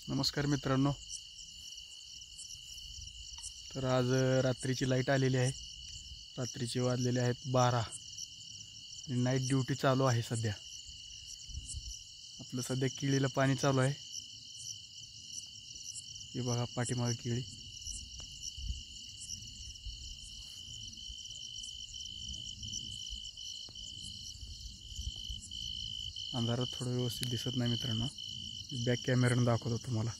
नमस्कार मित्रांनो. तर आज रात्रीची लाईट आलेली आहे. रात्रीचे वाजलेले आहेत 12 आणि नाईट ड्यूटी चालू आहे. सध्या आपलं सध्या केळीला पाणी चालू आहे. हे बघा पाठीमागे केळी. अंधारात थोडं व्यवस्थित दिसत नाही मित्रांनो. बॅक कॅमेऱ्याने दाखवतो तुम्हाला.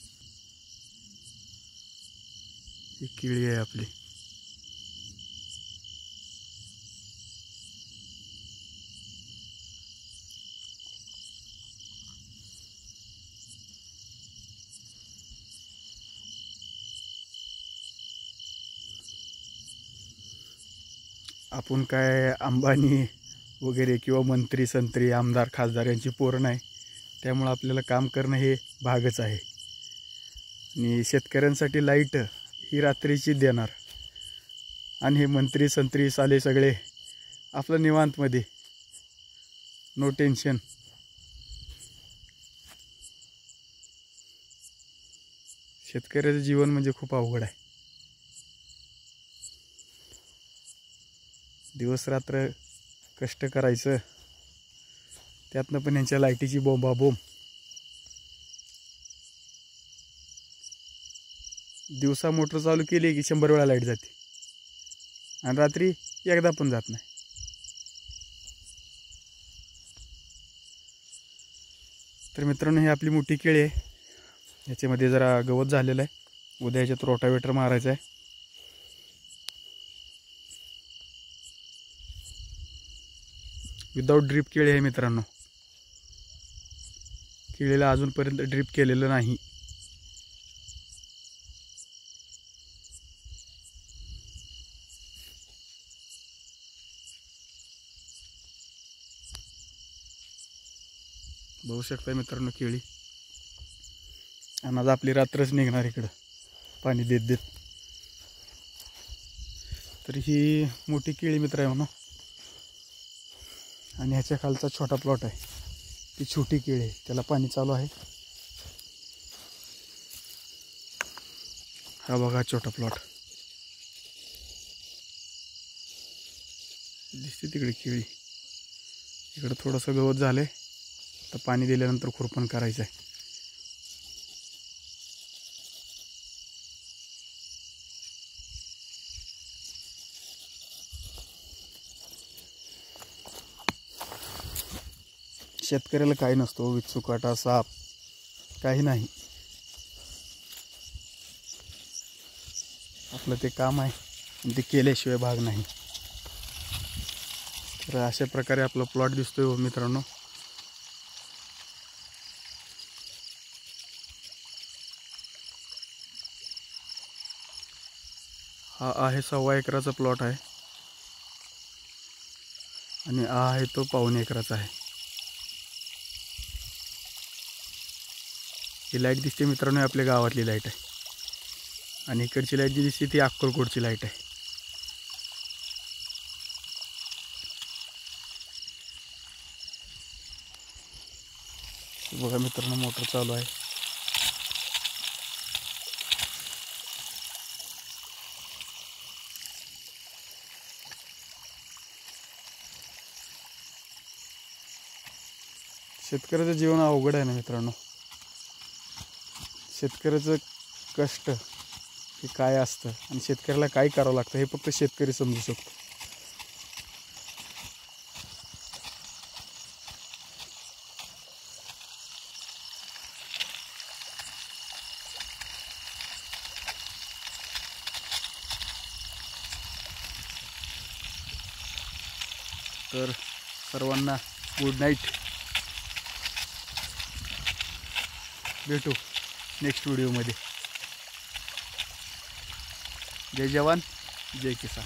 ही केळी आहे आपली. आपण काय अंबानी वगैरे किंवा मंत्री संत्री आमदार खासदार यांची पोरं नाही, त्यामुळे आपल्याला काम करणं हे भागच आहे. आणि शेतकऱ्यांसाठी लाईट ही रात्रीची देणार आणि हे मंत्री संत्री साले सगळे आपलं निवांतमध्ये, नो टेन्शन. शेतकऱ्याचं जीवन म्हणजे खूप अवघड आहे. दिवस रात्र कष्ट करायचं, त्यातनं पण यांच्या लाईटीची बोंबाबोंब. दिवसा मोटर चालू केली की 100 वेळा लाईट जाते आणि रात्री एकदा पण जात नाही. तर मित्रांनो, ही आपली मोठी केळी आहे. याच्यामध्ये जरा गवत झालेलं आहे. उद्या याच्यात रोटावेटर मारायचं आहे. विदाऊट ड्रीप केळी आहे मित्रांनो. केळीला अजूनपर्यंत ड्रीप केलेलं नाही. बघू शकता मित्रांनो केळी. आणि आज आपली रात्रच निघणार इकडं पाणी देत देत. तर ही मोठी केळी मित्रांनो. आणि ह्याच्या खालचा छोटा प्लॉट आहे, ती छोटी केळी आहे, त्याला पाणी चालू आहे. हा बघा छोटा प्लॉट दिसते तिकडे केळी. इकडं थोडंसं गवत झालंय, तर पाणी दिल्यानंतर खुरपण करायचं आहे. शेतकऱ्याला काही नसतो, विचुकाटा साप काही नाही. आपलं ते काम आहे आणि ते केल्याशिवाय भाग नाही. तर अशा प्रकारे आपला प्लॉट दिसतोय मित्रांनो. हा आहे 1.25 एकराचा प्लॉट आहे आणि हा आहे तो 1.25 एकराचा आहे. ही लाईट दिसते मित्रांनो आपल्या गावातली लाईट आहे. आणि इकडची लाईट जी दिसते ती अक्कलकोटची लाईट आहे. बघा मित्रांनो मोटर चालू आहे. शेतकऱ्याचं जीवन अवघड आहे ना मित्रांनो. शेतकऱ्याचं कष्ट हे काय असतं आणि शेतकऱ्याला काय करावं लागतं हे फक्त शेतकरी समजू शकतो. तर सर्वांना गुड नाईट. भेटू नेक्स्ट व्हिडिओमध्ये. जय जवान जय किसान.